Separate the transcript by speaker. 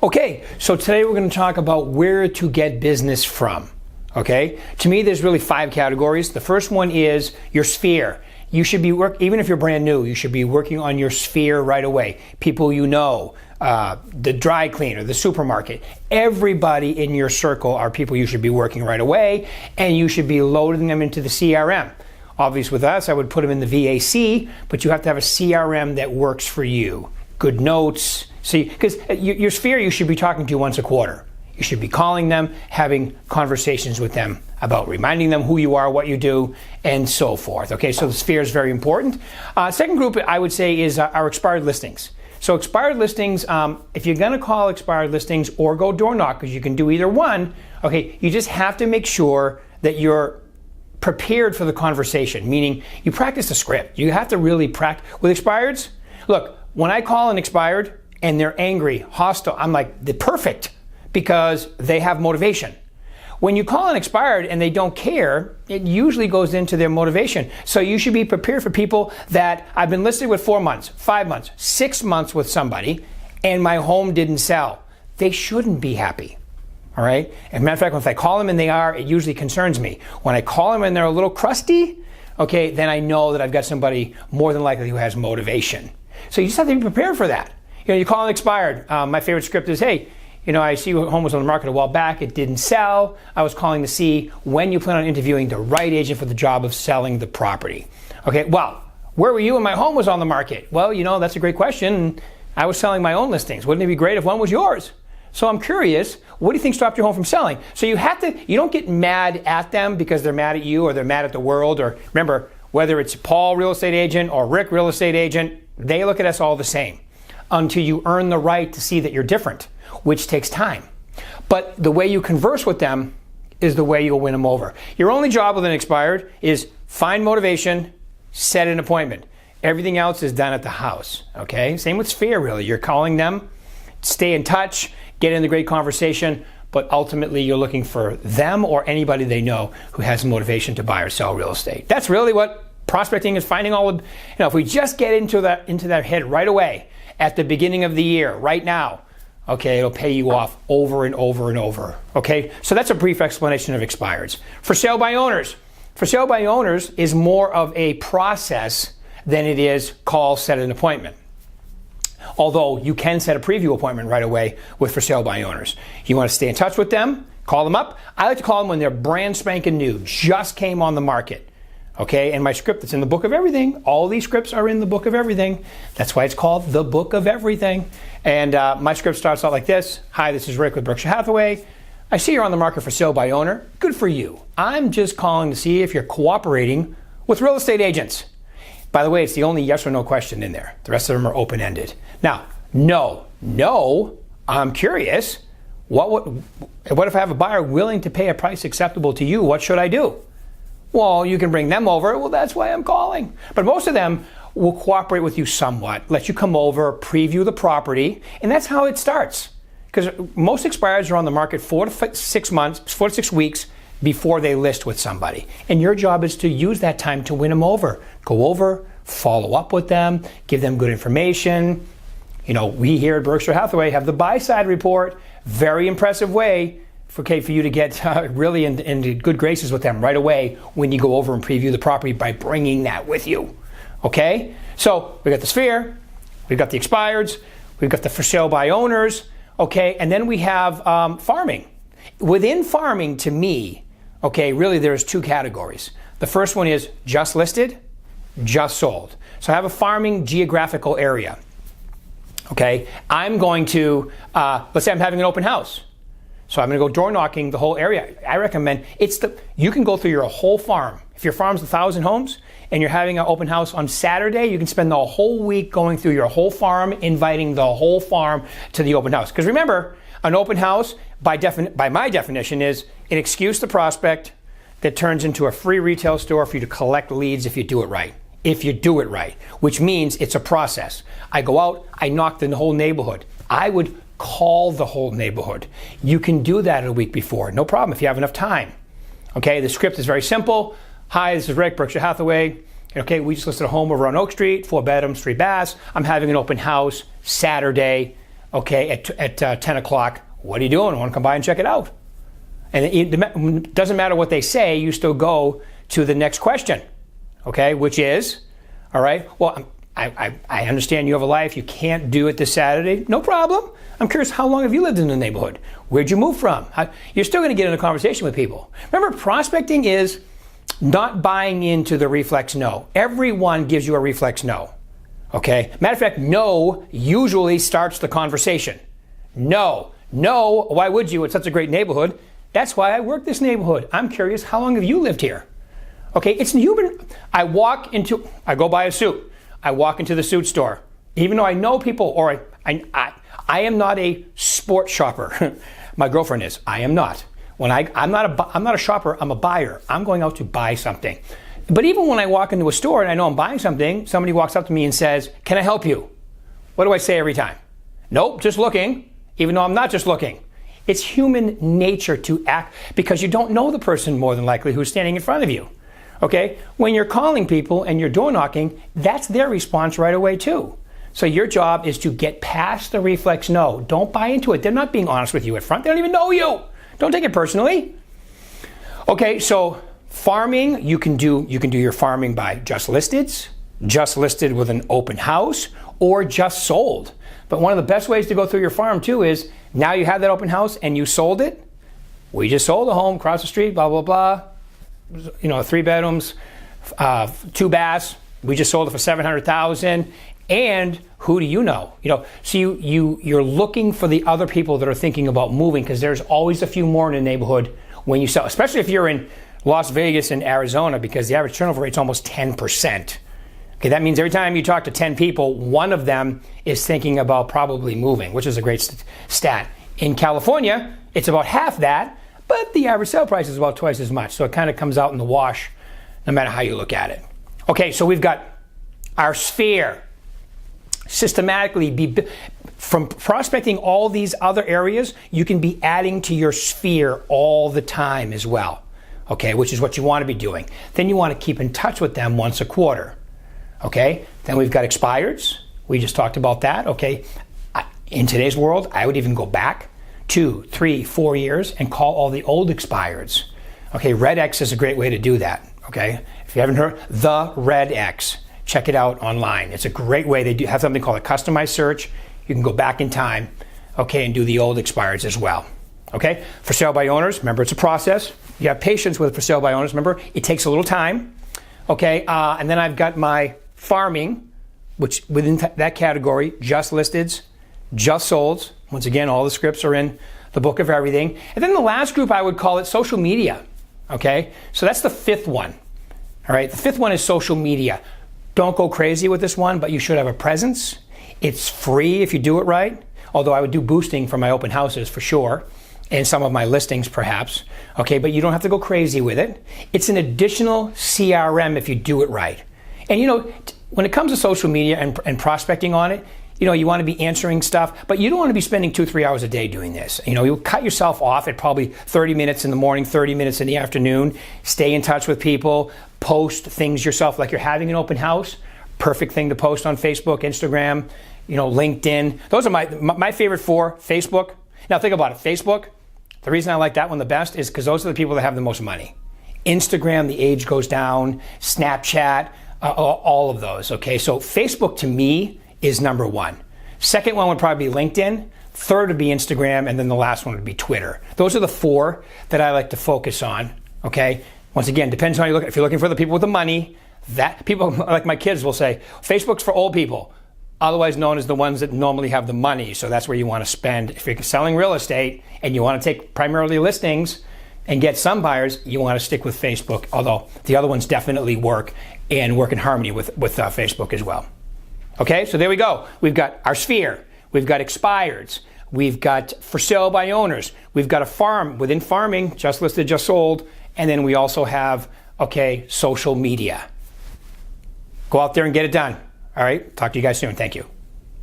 Speaker 1: Okay, so today we're going to talk about where to get business from. Okay, to me there's really 5 categories. The first one is your sphere. You should be even if you're brand new, you should be working on your sphere right away. People you know, the dry cleaner, the supermarket, everybody in your circle are people you should be working right away, and you should be loading them into the CRM. Obviously with us, I would put them in the VAC, but you have to have a CRM that works for you. Good notes. See, because your sphere you should be talking to once a quarter. You should be calling them, having conversations with them about reminding them who you are, what you do, and so forth. Okay, so the sphere is very important. Second group I would say is our expired listings. So expired listings, if you're going to call expired listings or go door knock, because you can do either one, okay, you just have to make sure that you're prepared for the conversation, meaning you practice the script. You have to really practice. With expireds, look, when I call an expired and they're angry, hostile, I'm like, they're perfect because they have motivation. When you call an expired and they don't care, it usually goes into their motivation. So you should be prepared for people that I've been listed with 4 months, 5 months, 6 months with somebody and my home didn't sell. They shouldn't be happy. All right? As a matter of fact, if I call them and they are, it usually concerns me. When I call them and they're a little crusty, okay, then I know that I've got somebody more than likely who has motivation. So you just have to be prepared for that. You know, you call an expired. My favorite script is, hey, you know, I see your home was on the market a while back. It didn't sell. I was calling to see when you plan on interviewing the right agent for the job of selling the property. Okay, well, where were you when my home was on the market? Well, you know, that's a great question. I was selling my own listings. Wouldn't it be great if one was yours? So I'm curious, what do you think stopped your home from selling? So you don't get mad at them because they're mad at you or they're mad at the world. Or remember, whether it's Paul, real estate agent, or Rick, real estate agent, they look at us all the same until you earn the right to see that you're different, which takes time. But the way you converse with them is the way you'll win them over. Your only job with an expired is find motivation, set an appointment. Everything else is done at the house, okay? Same with sphere, really. You're calling them, stay in touch, get in the great conversation, but ultimately you're looking for them or anybody they know who has motivation to buy or sell real estate. That's really what prospecting is, finding all of, you know, if we just get into that head right away at the beginning of the year, right now, okay, it'll pay you off over and over and over, okay? So that's a brief explanation of expireds. For sale by owners. For sale by owners is more of a process than it is call, set an appointment. Although you can set a preview appointment right away with for sale by owners. You want to stay in touch with them, call them up. I like to call them when they're brand spanking new, just came on the market. Okay, and my script that's in the Book of Everything, all these scripts are in the Book of Everything. That's why it's called the Book of Everything. And my script starts out like this. Hi, this is Rick with Berkshire Hathaway. I see you're on the market for sale by owner. Good for you. I'm just calling to see if you're cooperating with real estate agents. By the way, it's the only yes or no question in there. The rest of them are open-ended. Now, no, I'm curious. What if I have a buyer willing to pay a price acceptable to you? What should I do? Well, you can bring them over. Well, that's why I'm calling. But most of them will cooperate with you somewhat, let you come over, preview the property, and that's how it starts. Because most expireds are on the market 4 to 6 weeks before they list with somebody. And your job is to use that time to win them over. Go over, follow up with them, give them good information. You know, we here at Berkshire Hathaway have the buy-side report. Very impressive way for you to get really into good graces with them right away when you go over and preview the property by bringing that with you. Okay? So we got the sphere, we've got the expireds, we've got the for sale by owners, okay? And then we have farming. Within farming, to me, okay, really there's 2 categories. The first one is just listed, just sold. So I have a farming geographical area. Okay, I'm going to, let's say I'm having an open house. So I'm going to go door knocking the whole area. I recommend you can go through your whole farm. If your farm's 1,000 homes and you're having an open house on Saturday, you can spend the whole week going through your whole farm, inviting the whole farm to the open house. Because remember, an open house, by my definition, is an excuse to prospect that turns into a free retail store for you to collect leads if you do it right. If you do it right, which means it's a process. I go out, I knock the whole neighborhood. I would call the whole neighborhood. You can do that a week before, no problem if you have enough time. Okay, the script is very simple. Hi, this is Rick, Berkshire Hathaway. Okay, we just listed a home over on Oak Street, 4 bedrooms, 3 baths. I'm having an open house Saturday. okay, at 10 o'clock, what are you doing? I want to come by and check it out. And it doesn't matter what they say, you still go to the next question, okay, which is, all right, well, I understand you have a life, you can't do it this Saturday, no problem. I'm curious, how long have you lived in the neighborhood? Where'd you move from? You're still going to get in a conversation with people. Remember, prospecting is not buying into the reflex no. Everyone gives you a reflex no, okay? Matter of fact, no usually starts the conversation. No, why would you? It's such a great neighborhood. That's why I work this neighborhood. I'm curious, how long have you lived here? Okay, it's human. I go buy a suit. I walk into the suit store. Even though I know people, or I am not a sport shopper. My girlfriend is. I am not. I'm not a shopper. I'm a buyer. I'm going out to buy something. But even when I walk into a store and I know I'm buying something, somebody walks up to me and says, "Can I help you?" What do I say every time? Nope, just looking. Even though I'm not just looking. It's human nature to act because you don't know the person more than likely who's standing in front of you. Okay? When you're calling people and you're door knocking, that's their response right away too. So your job is to get past the reflex no. Don't buy into it. They're not being honest with you at front. They don't even know you. Don't take it personally. Okay, so farming, you can do your farming by just listed with an open house, or just sold. But one of the best ways to go through your farm too is, now you have that open house and you sold it. We just sold a home across the street, blah, blah, blah. 3 bedrooms, 2 baths. We just sold it for $700,000. And who do you know? So you're looking for the other people that are thinking about moving, because there's always a few more in the neighborhood when you sell, especially if you're in Las Vegas and Arizona, because the average turnover rate's almost 10%. Okay, that means every time you talk to 10 people, one of them is thinking about probably moving, which is a great stat. In California, it's about half that, but the average sale price is about twice as much. So it kind of comes out in the wash no matter how you look at it. Okay, so we've got our sphere. Systematically, from prospecting all these other areas, you can be adding to your sphere all the time as well, okay, which is what you want to be doing. Then you want to keep in touch with them once a quarter, okay? Then we've got expireds. We just talked about that, okay? In today's world, I would even go back 2, 3, 4 years and call all the old expireds. Okay, Red X is a great way to do that, okay? If you haven't heard, the Red X. Check it out online. It's a great way. They do have something called a customized search. You can go back in time, okay, and do the old expireds as well. Okay? For sale by owners, remember, it's a process. You have patience with for sale by owners. Remember, it takes a little time. Okay, and then I've got my farming, which within that category, just listeds, just solds. Once again, all the scripts are in the book of everything. And then the last group, I would call it social media. Okay? So that's the 5th one. All right? The 5th one is social media. Don't go crazy with this one, but you should have a presence. It's free if you do it right, although I would do boosting for my open houses for sure, and some of my listings perhaps. Okay, but you don't have to go crazy with it. It's an additional CRM if you do it right. And when it comes to social media and prospecting on it, you want to be answering stuff, but you don't want to be spending 2-3 hours a day doing this. You'll cut yourself off at probably 30 minutes in the morning, 30 minutes in the afternoon. Stay in touch with people. Post things yourself, like you're having an open house. Perfect thing to post on Facebook, Instagram, LinkedIn. Those are my favorite 4. Facebook. Now think about it. Facebook, the reason I like that one the best is because those are the people that have the most money. Instagram, the age goes down. Snapchat, all of those. Okay, so Facebook to me is number 1. Second one would probably be LinkedIn. Third would be Instagram, and then the last one would be Twitter. Those are the 4 that I like to focus on. Okay. Once again, depends on how you look. If you're looking for the people with the money, that people like my kids will say, Facebook's for old people, otherwise known as the ones that normally have the money. So that's where you want to spend. If you're selling real estate and you want to take primarily listings and get some buyers, you want to stick with Facebook. Although the other ones definitely work and work in harmony with Facebook as well. Okay, so there we go. We've got our sphere. We've got expireds. We've got for sale by owners. We've got a farm within farming, just listed, just sold. And then we also have, social media. Go out there and get it done. All right, talk to you guys soon. Thank you.